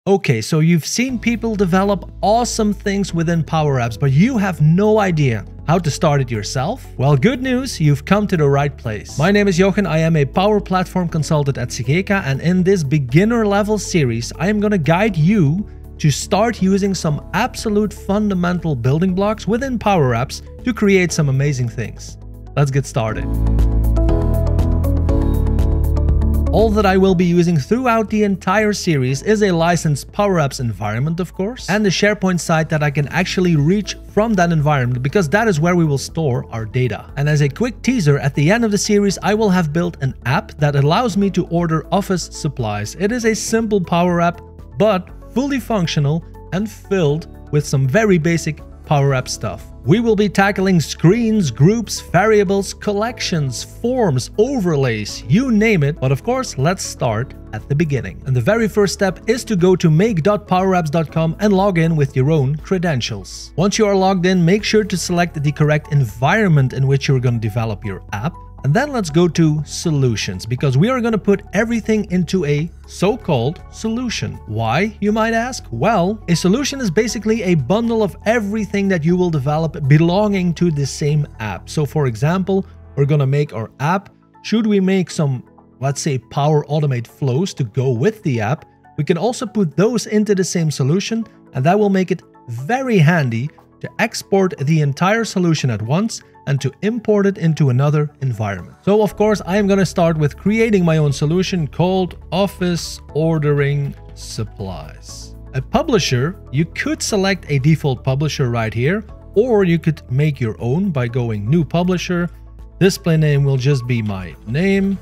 Okay, so you've seen people develop awesome things within Powerapps, but you have no idea how to start it yourself? Well, good news, you've come to the right place. My name is Jochen, I am a Power Platform consultant at Sigeka, and in this beginner level series, I am going to guide you to start using some absolute fundamental building blocks within Powerapps to create some amazing things. Let's get started. All that I will be using throughout the entire series is a licensed Powerapps environment, of course, and the Sharepoint site that I can actually reach from that environment, because that is where we will store our data. And as a quick teaser, at the end of the series, I will have built an app that allows me to order office supplies. It is a simple Power App, but fully functional and filled with some very basic Powerapps stuff. We will be tackling screens, groups, variables, collections, forms, overlays, you name it. But of course, let's start at the beginning. And the very first step is to go to make.powerapps.com and log in with your own credentials. Once you are logged in, make sure to select the correct environment in which you're going to develop your app. And then let's go to solutions, because we are going to put everything into a so-called solution. Why, you might ask? Well, a solution is basically a bundle of everything that you will develop belonging to the same app. So for example, we're going to make our app. Should we make some, let's say, Power Automate flows to go with the app, we can also put those into the same solution, and that will make it very handy to export the entire solution at once and to import it into another environment. So of course, I am going to start with creating my own solution called Office Ordering Supplies. A publisher, you could select a default publisher right here, or you could make your own by going New Publisher. Display name will just be my name.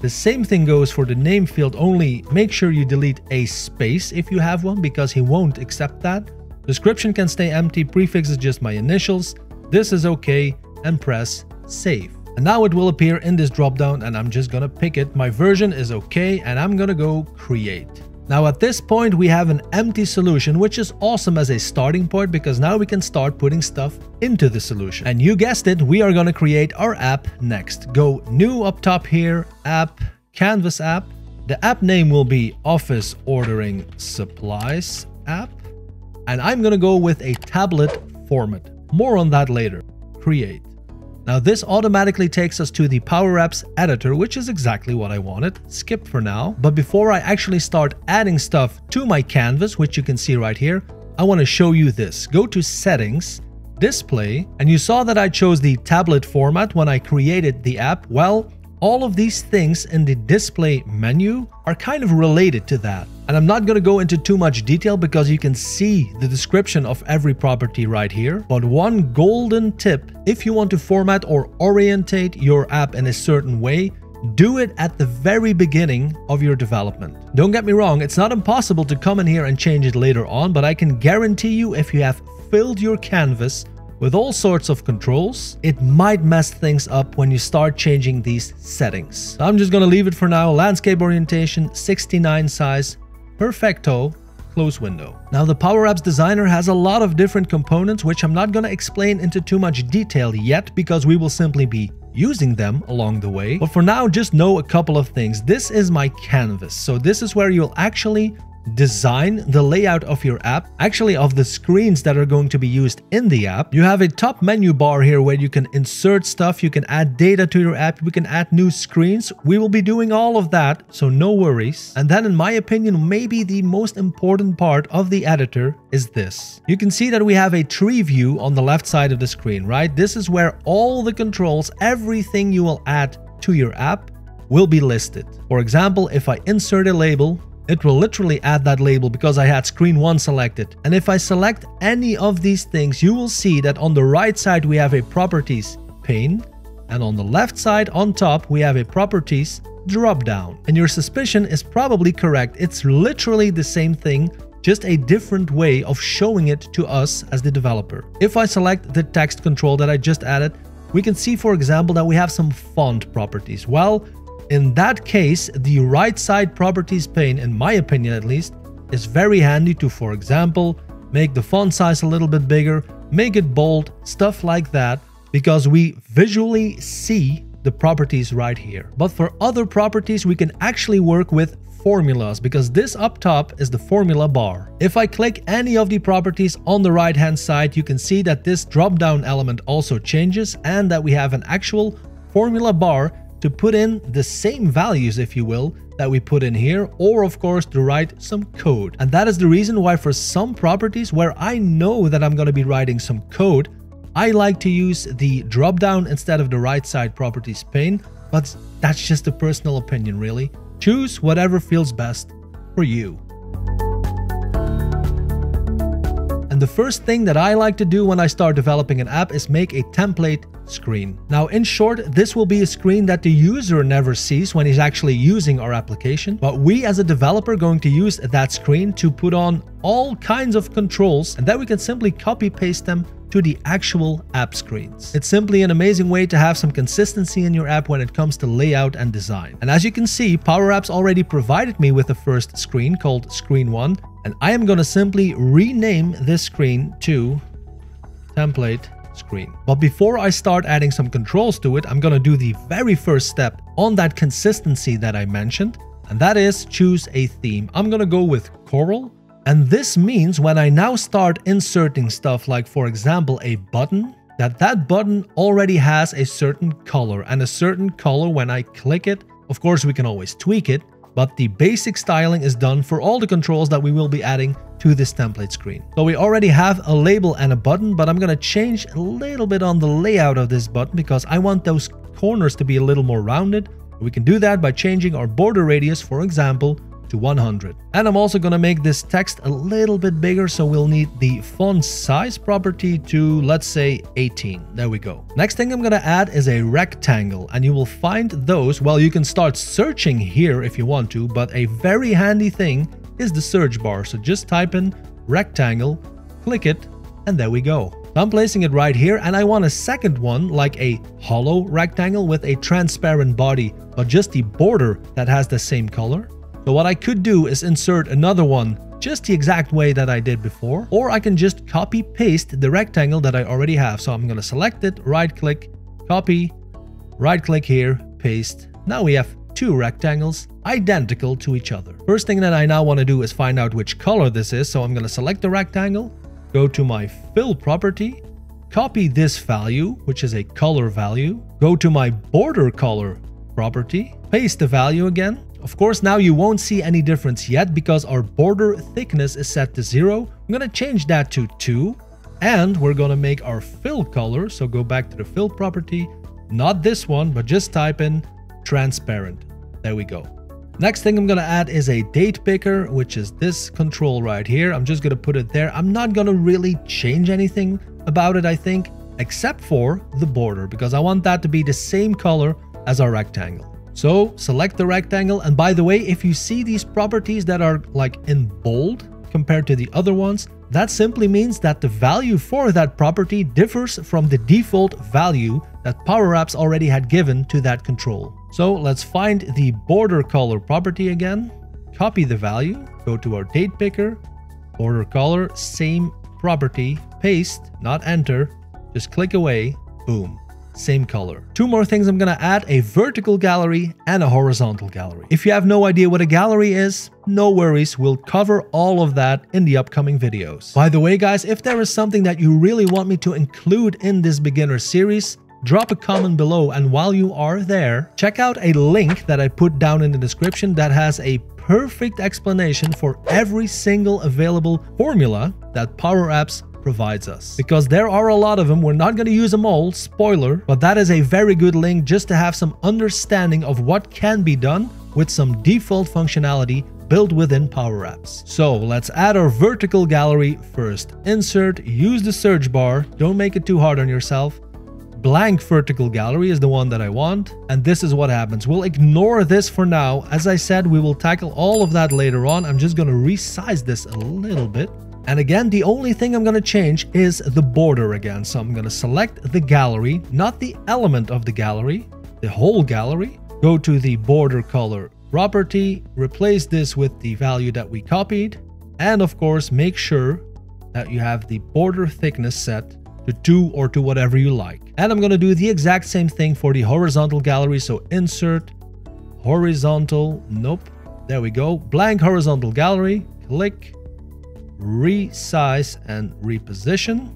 The same thing goes for the name field, only make sure you delete a space if you have one, because he won't accept that. Description can stay empty, prefix is just my initials. This is okay, and press save. And now it will appear in this dropdown, and I'm just gonna pick it. My version is okay, and I'm gonna go create. Now at this point we have an empty solution, which is awesome as a starting point, because now we can start putting stuff into the solution. And you guessed it, we are gonna create our app next. Go new up top here, app, canvas app. The app name will be Office Ordering Supplies app. And I'm gonna go with a tablet format. More on that later. Create. Now this automatically takes us to the Powerapps editor, which is exactly what I wanted. Skip for now. But before I actually start adding stuff to my canvas, which you can see right here, I want to show you this. Go to Settings, Display, and you saw that I chose the tablet format when I created the app. Well, all of these things in the display menu are kind of related to that. And I'm not going to go into too much detail because you can see the description of every property right here. But one golden tip, if you want to format or orientate your app in a certain way, do it at the very beginning of your development. Don't get me wrong, it's not impossible to come in here and change it later on, but I can guarantee you if you have filled your canvas with all sorts of controls, it might mess things up when you start changing these settings. So I'm just gonna leave it for now. Landscape orientation, 69 size, perfecto, close window. Now the Powerapps designer has a lot of different components, which I'm not gonna explain into too much detail yet, because we will simply be using them along the way. But for now, just know a couple of things. This is my canvas. So this is where you'll actually design the layout of your app, actually of the screens that are going to be used in the app. You have a top menu bar here where you can insert stuff, you can add data to your app, you can add new screens. We will be doing all of that, so no worries. And then in my opinion, maybe the most important part of the editor is this. You can see that we have a tree view on the left side of the screen, right? This is where all the controls, everything you will add to your app will be listed. For example, if I insert a label, it will literally add that label because I had screen 1 selected. And if I select any of these things, you will see that on the right side we have a properties pane, and on the left side on top we have a properties drop down. And your suspicion is probably correct. It's literally the same thing, just a different way of showing it to us as the developer. If I select the text control that I just added, we can see, for example, that we have some font properties. Well, in that case, the right side properties pane, in my opinion at least, is very handy to, for example, make the font size a little bit bigger, make it bold, stuff like that, because we visually see the properties right here. But for other properties, we can actually work with formulas, because this up top is the formula bar. If I click any of the properties on the right hand side, you can see that this drop down element also changes and that we have an actual formula bar to put in the same values, if you will, that we put in here, or of course to write some code. And that is the reason why for some properties where I know that I'm going to be writing some code, I like to use the drop down instead of the right side properties pane, but that's just a personal opinion really. Choose whatever feels best for you. And the first thing that I like to do when I start developing an app is make a template screen. Now, in short, this will be a screen that the user never sees when he's actually using our application, but we as a developer are going to use that screen to put on all kinds of controls, and then we can simply copy paste them to the actual app screens. It's simply an amazing way to have some consistency in your app when it comes to layout and design. And as you can see, Powerapps already provided me with the first screen called Screen 1, and I am going to simply rename this screen to Template Screen. But before I start adding some controls to it, I'm going to do the very first step on that consistency that I mentioned, and that is choose a theme. I'm going to go with Coral. And this means when I now start inserting stuff like, for example, a button, that button already has a certain color, and a certain color when I click it. Of course, we can always tweak it, but the basic styling is done for all the controls that we will be adding to this template screen. So we already have a label and a button, but I'm going to change a little bit on the layout of this button because I want those corners to be a little more rounded. We can do that by changing our border radius, for example, to 100. And I'm also going to make this text a little bit bigger, so we'll need the font size property to, let's say, 18. There we go. Next thing I'm going to add is a rectangle, and you will find those, well, you can start searching here if you want to, but a very handy thing is the search bar. So just type in rectangle, click it, and there we go. So I'm placing it right here, and I want a second one like a hollow rectangle with a transparent body, but just the border that has the same color. So what I could do is insert another one just the exact way that I did before, or I can just copy paste the rectangle that I already have. So I'm going to select it, right click, copy, right click here, paste. Now we have two rectangles identical to each other. First thing that I now want to do is find out which color this is. So I'm going to select the rectangle, go to my fill property, copy this value, which is a color value, go to my border color property, paste the value again. Of course, now you won't see any difference yet because our border thickness is set to 0. I'm going to change that to 2, and we're going to make our fill color. So go back to the fill property, not this one, but just type in transparent. There we go. Next thing I'm going to add is a date picker, which is this control right here. I'm just going to put it there. I'm not going to really change anything about it, I think, except for the border, because I want that to be the same color as our rectangle. So select the rectangle, and by the way, if you see these properties that are like in bold compared to the other ones, that simply means that the value for that property differs from the default value that Powerapps already had given to that control. So let's find the border color property again, copy the value, go to our date picker, border color, same property, paste, not enter, just click away, boom. Same color. Two more things I'm going to add: a vertical gallery and a horizontal gallery. If you have no idea what a gallery is, no worries, we'll cover all of that in the upcoming videos. By the way, guys, if there is something that you really want me to include in this beginner series, drop a comment below, and while you are there, check out a link that I put down in the description that has a perfect explanation for every single available formula that Powerapps provides us. Because there are a lot of them, we're not going to use them all, spoiler, but that is a very good link just to have some understanding of what can be done with some default functionality built within Powerapps. So let's add our vertical gallery first. Insert, use the search bar, don't make it too hard on yourself. Blank vertical gallery is the one that I want, and this is what happens. We'll ignore this for now. As I said, we will tackle all of that later on. I'm just going to resize this a little bit. And again, the only thing I'm going to change is the border again. So I'm going to select the gallery, not the element of the gallery, the whole gallery. Go to the border color property, replace this with the value that we copied. And of course, make sure that you have the border thickness set to 2 or to whatever you like. And I'm going to do the exact same thing for the horizontal gallery. So insert, horizontal, nope. There we go. Blank horizontal gallery. Click, resize and reposition.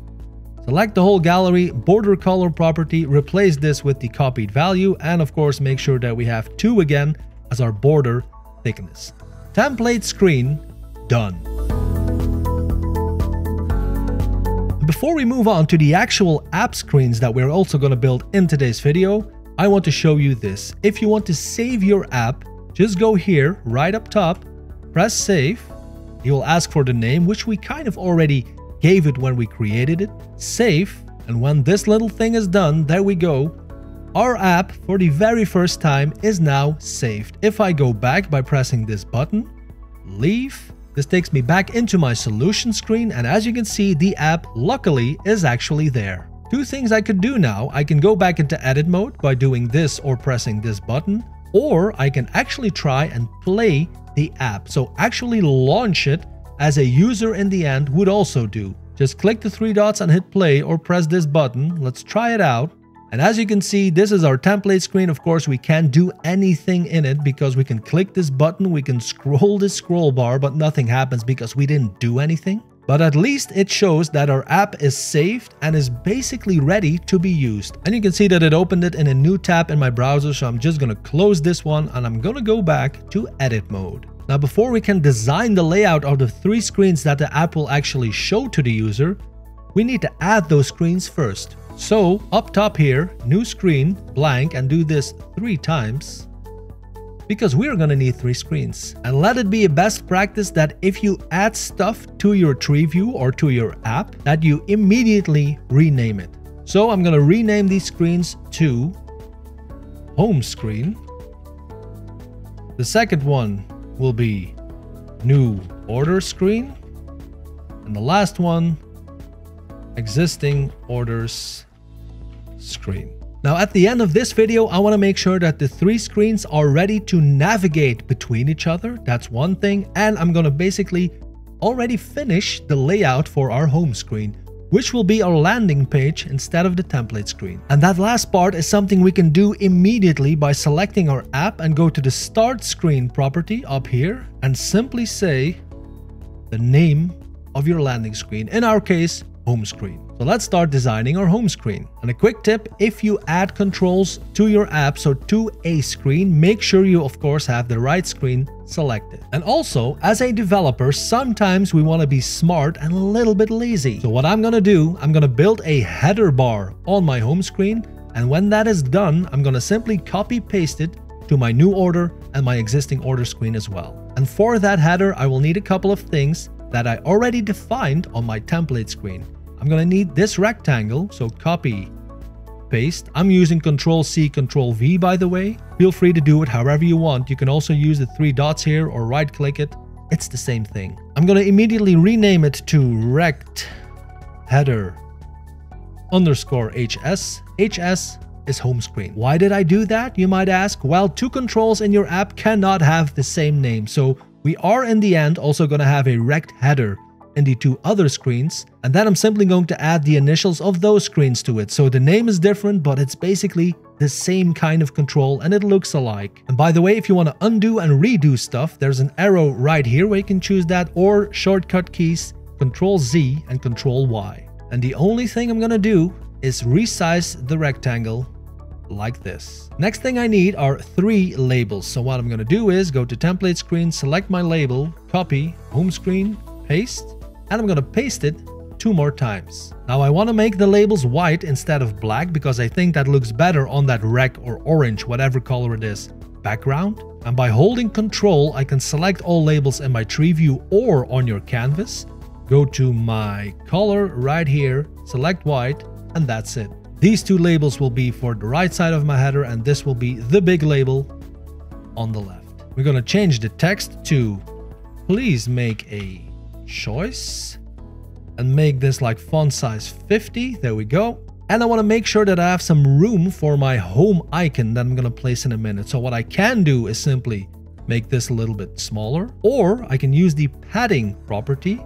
Select the whole gallery, border color property, replace this with the copied value, and of course make sure that we have 2 again as our border thickness. Template screen done. Before we move on to the actual app screens that we're also going to build in today's video, I want to show you this. If you want to save your app, just go here, right up top, press save. You will ask for the name, which we kind of already gave it when we created it. Save, and when this little thing is done, there we go. Our app, for the very first time, is now saved. If I go back by pressing this button, leave, this takes me back into my solution screen, and as you can see, the app, luckily, is actually there. 2 things I could do now. I can go back into edit mode by doing this or pressing this button, or I can actually try and play the app. So actually launch it as a user in the end would also do. Just click the 3 dots and hit play or press this button. Let's try it out. And as you can see, this is our template screen. Of course, we can't do anything in it because we can click this button, we can scroll this scroll bar, but nothing happens because we didn't do anything. But at least it shows that our app is saved and is basically ready to be used. And you can see that it opened it in a new tab in my browser. So I'm just going to close this one and I'm going to go back to edit mode. Now, before we can design the layout of the 3 screens that the app will actually show to the user, we need to add those screens first. So up top here, new screen, blank, and do this 3 times because we're going to need 3 screens. And let it be a best practice that if you add stuff to your tree view or to your app, that you immediately rename it. So I'm going to rename these screens to home screen. The second one will be new order screen. And the last one, existing orders screen. Now at the end of this video, I want to make sure that the 3 screens are ready to navigate between each other. That's one thing. And I'm going to basically already finish the layout for our home screen, which will be our landing page instead of the template screen. And that last part is something we can do immediately by selecting our app and go to the start screen property up here and simply say the name of your landing screen. In our case, home screen. So let's start designing our home screen. And a quick tip, if you add controls to your app, so to a screen, make sure you of course have the right screen selected. And also, as a developer, sometimes we want to be smart and a little bit lazy. So what I'm going to do, I'm going to build a header bar on my home screen. And when that is done, I'm going to simply copy paste it to my new order and my existing order screen as well. And for that header, I will need a couple of things that I already defined on my template screen. I'm going to need this rectangle, so copy, paste. I'm using Ctrl-C, Ctrl-V by the way. Feel free to do it however you want. You can also use the 3 dots here or right click it. It's the same thing. I'm going to immediately rename it to rect header underscore HS. HS is home screen. Why did I do that, you might ask? Well, 2 controls in your app cannot have the same name. So we are in the end also going to have a rect header in the 2 other screens, and then I'm simply going to add the initials of those screens to it. So the name is different, but it's basically the same kind of control and it looks alike. And by the way, if you want to undo and redo stuff, there's an arrow right here where you can choose that, or shortcut keys Ctrl-Z and Ctrl-Y. And the only thing I'm going to do is resize the rectangle like this. Next thing I need are 3 labels. So what I'm going to do is go to template screen, select my label, copy, home screen, paste, and I'm going to paste it 2 more times. Now I want to make the labels white instead of black because I think that looks better on that rec or orange, whatever color it is, background. And by holding Control, I can select all labels in my tree view or on your canvas. Go to my color right here, select white, and that's it. These 2 labels will be for the right side of my header, and this will be the big label on the left. We're going to change the text to please make a choice and make this like font size 50. There we go. And I want to make sure that I have some room for my home icon that I'm going to place in a minute. So what I can do is simply make this a little bit smaller, or I can use the padding property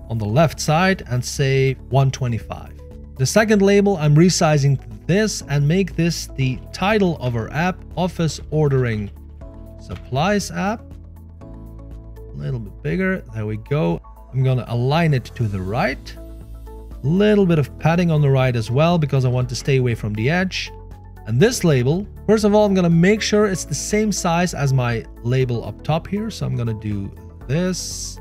on the left side and say 125. The second label, I'm resizing this and make this the title of our app, Office Ordering Supplies app. A little bit bigger. There we go. I'm gonna align it to the right. Little bit of padding on the right as well because I want to stay away from the edge. And this label, first of all, I'm gonna make sure it's the same size as my label up top here. So I'm gonna do this.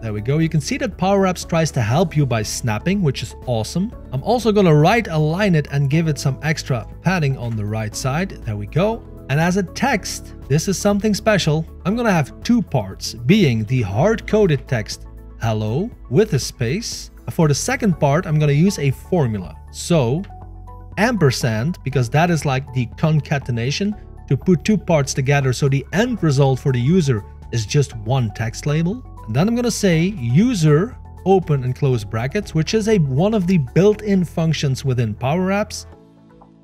There we go. You can see that Powerapps tries to help you by snapping, which is awesome. I'm also gonna right align it and give it some extra padding on the right side. There we go. And as a text, this is something special. I'm gonna have two parts, being the hard-coded text hello with a space. For the second part, I'm gonna use a formula. So ampersand, because that is like the concatenation to put two parts together, so the end result for the user is just one text label. And then I'm gonna say user open and close brackets, which is one of the built-in functions within Powerapps.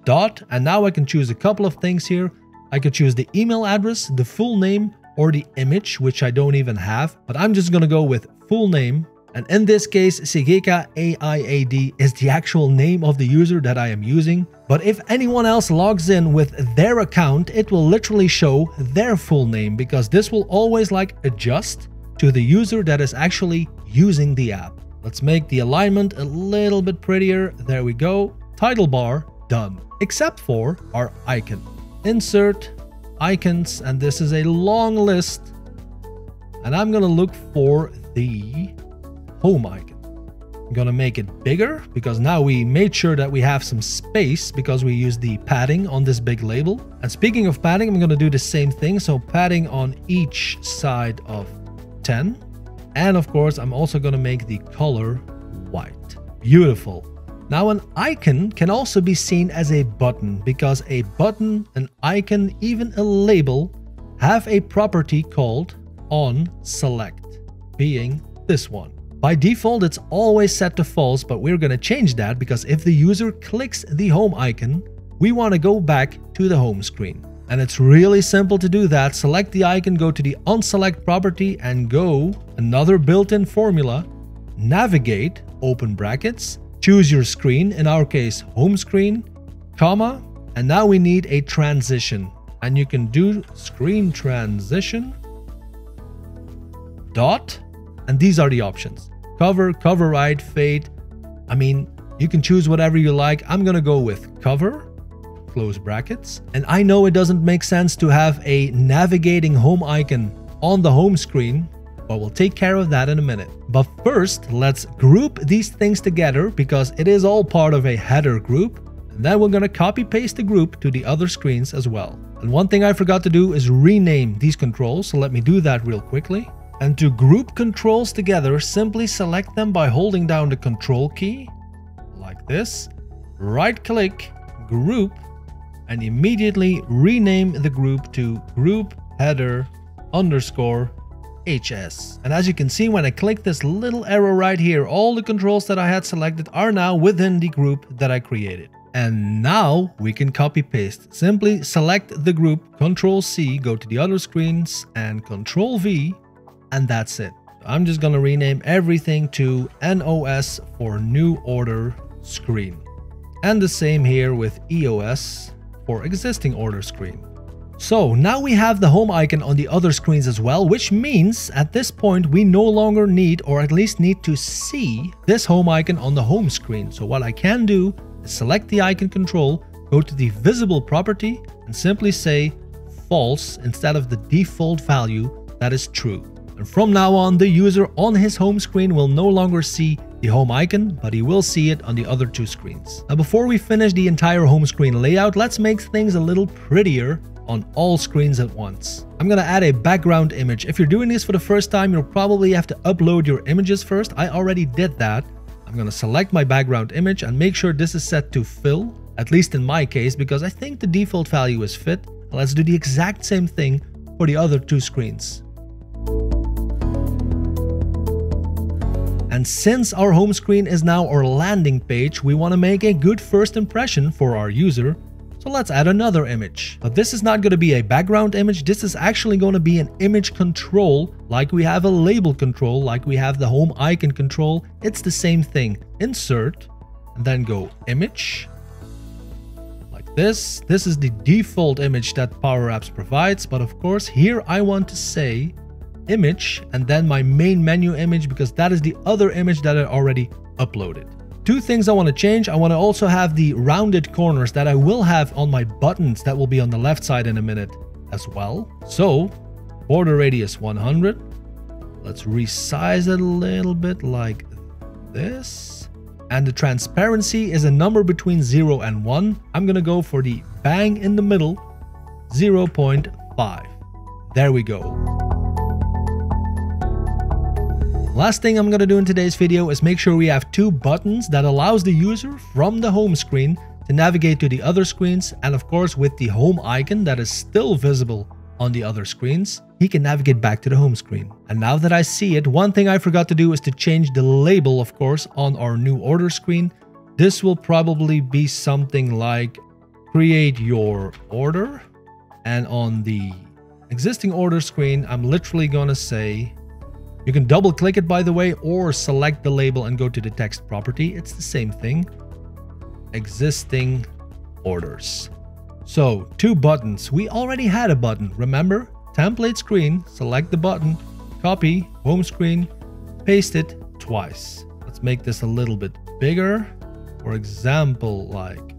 Dot, and now I can choose a couple of things here. I could choose the email address, the full name, or the image, which I don't even have, but I'm just gonna go with full name. And in this case, Sigeka AIAD is the actual name of the user that I am using. But if anyone else logs in with their account, it will literally show their full name, because this will always like adjust to the user that is actually using the app. Let's make the alignment a little bit prettier. There we go. Title bar, done. Except for our icon. Insert icons, and this is a long list. And I'm gonna look for the home icon. I'm gonna make it bigger because now we made sure that we have some space because we used the padding on this big label. And speaking of padding, I'm gonna do the same thing. So padding on each side of 10. And of course, I'm also gonna make the color white. Beautiful. Now an icon can also be seen as a button, because a button, an icon, even a label have a property called onSelect, being this one. By default, it's always set to false, but we're going to change that because if the user clicks the home icon, we want to go back to the home screen. And it's really simple to do that. Select the icon, go to the onSelect property and go another built-in formula, navigate, open brackets, choose your screen, in our case, home screen, comma, and now we need a transition. And you can do screen transition, dot, and these are the options. Cover, cover right, fade. I mean, you can choose whatever you like. I'm gonna go with cover, close brackets. And I know it doesn't make sense to have a navigating home icon on the home screen, but we'll take care of that in a minute. But first, let's group these things together because it is all part of a header group. And then we're gonna copy paste the group to the other screens as well. And one thing I forgot to do is rename these controls. So let me do that real quickly. And to group controls together, simply select them by holding down the control key, like this, right click, group, and immediately rename the group to group header underscore HS. And as you can see, when I click this little arrow right here, all the controls that I had selected are now within the group that I created. And now we can copy paste. Simply select the group, Control C, go to the other screens and Control V, and that's it. I'm just gonna rename everything to NOS for new order screen. And the same here with EOS for existing order screen. So now we have the home icon on the other screens as well, which means at this point we no longer need, or at least need to see, this home icon on the home screen. So what I can do is select the icon control, go to the visible property and simply say false instead of the default value that is true. And from now on, the user on his home screen will no longer see the home icon, but he will see it on the other two screens. Now, before we finish the entire home screen layout, let's make things a little prettier on all screens at once. I'm gonna add a background image. If you're doing this for the first time, you'll probably have to upload your images first. I already did that. I'm gonna select my background image and make sure this is set to fill, at least in my case, because I think the default value is fit. Let's do the exact same thing for the other two screens. And since our home screen is now our landing page, we want to make a good first impression for our user. So let's add another image. But this is not going to be a background image. This is actually going to be an image control, like we have a label control, like we have the home icon control. It's the same thing. Insert, and then go image, like this. This is the default image that Powerapps provides. But of course, here I want to say image and then my main menu image, because that is the other image that I already uploaded. Two things I want to change. I want to also have the rounded corners that I will have on my buttons that will be on the left side in a minute as well. So border radius 100. Let's resize it a little bit like this. And the transparency is a number between 0 and 1. I'm going to go for the bang in the middle, 0.5. There we go. Last thing I'm going to do in today's video is make sure we have two buttons that allows the user from the home screen to navigate to the other screens, and of course with the home icon that is still visible on the other screens, he can navigate back to the home screen. And now that I see it, one thing I forgot to do is to change the label, of course, on our new order screen. This will probably be something like create your order, and on the existing order screen I'm literally gonna say, you can double click it by the way, or select the label and go to the text property. It's the same thing. Existing orders. So two buttons. We already had a button, remember? Template screen, select the button, copy, home screen, paste it twice. Let's make this a little bit bigger. For example, like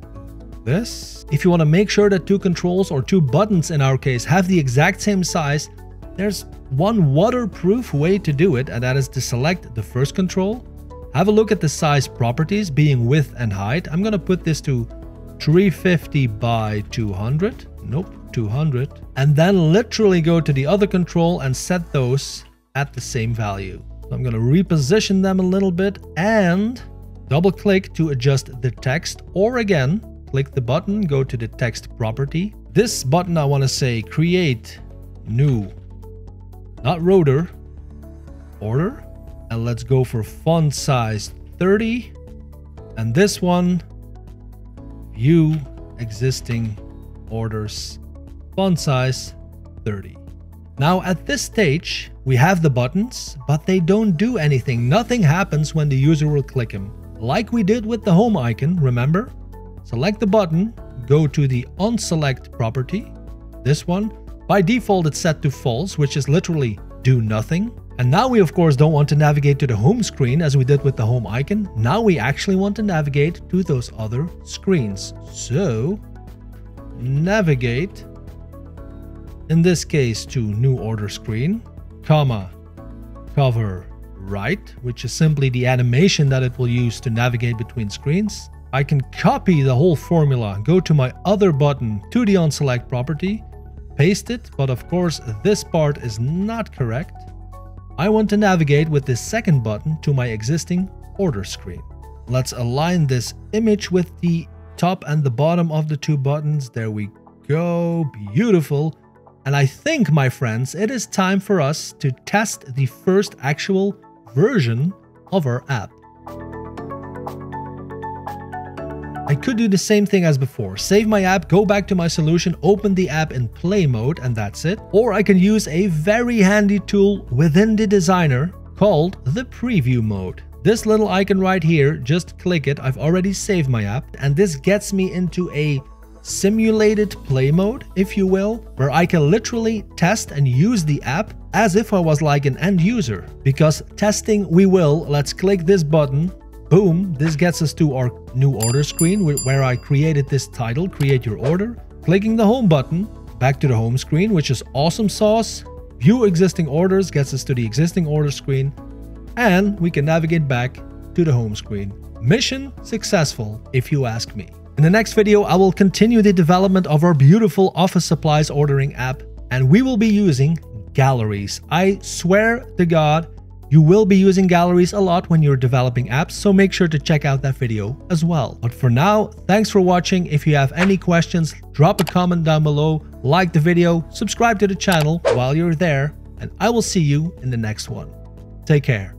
this. If you want to make sure that two controls, or two buttons in our case, have the exact same size, there's one waterproof way to do it, and that is to select the first control. Have a look at the size properties, being width and height. I'm going to put this to 350 by 200. Nope, 200. And then literally go to the other control and set those at the same value. So I'm going to reposition them a little bit and double click to adjust the text, or again, click the button, go to the text property. This button I want to say create new, not rotor, order. And let's go for font size 30. And this one, view existing orders, font size 30. Now at this stage, we have the buttons, but they don't do anything. Nothing happens when the user will click them. Like we did with the home icon, remember? Select the button, go to the onSelect property. This one, by default it's set to false, which is literally do nothing. And now we of course don't want to navigate to the home screen as we did with the home icon. Now we actually want to navigate to those other screens. So navigate, in this case to new order screen, comma, cover right, which is simply the animation that it will use to navigate between screens. I can copy the whole formula, go to my other button to the onSelect property, paste it, but of course this part is not correct. I want to navigate with this second button to my existing order screen. Let's align this image with the top and the bottom of the two buttons. There we go, beautiful. And I think, my friends, it is time for us to test the first actual version of our app. I could do the same thing as before, save my app, go back to my solution, open the app in play mode, and that's it. Or I can use a very handy tool within the designer called the preview mode. This little icon right here, just click it. I've already saved my app, and this gets me into a simulated play mode, if you will, where I can literally test and use the app as if I was like an end user. Because testing we will, let's click this button. Boom, this gets us to our new order screen where I created this title, create your order. Clicking the home button, back to the home screen, which is awesome sauce. View existing orders gets us to the existing order screen. And we can navigate back to the home screen. Mission successful, if you ask me. In the next video, I will continue the development of our beautiful office supplies ordering app, and we will be using galleries. I swear to God, you will be using galleries a lot when you're developing apps, so make sure to check out that video as well. But for now, thanks for watching. If you have any questions, drop a comment down below, like the video, subscribe to the channel while you're there, and I will see you in the next one. Take care.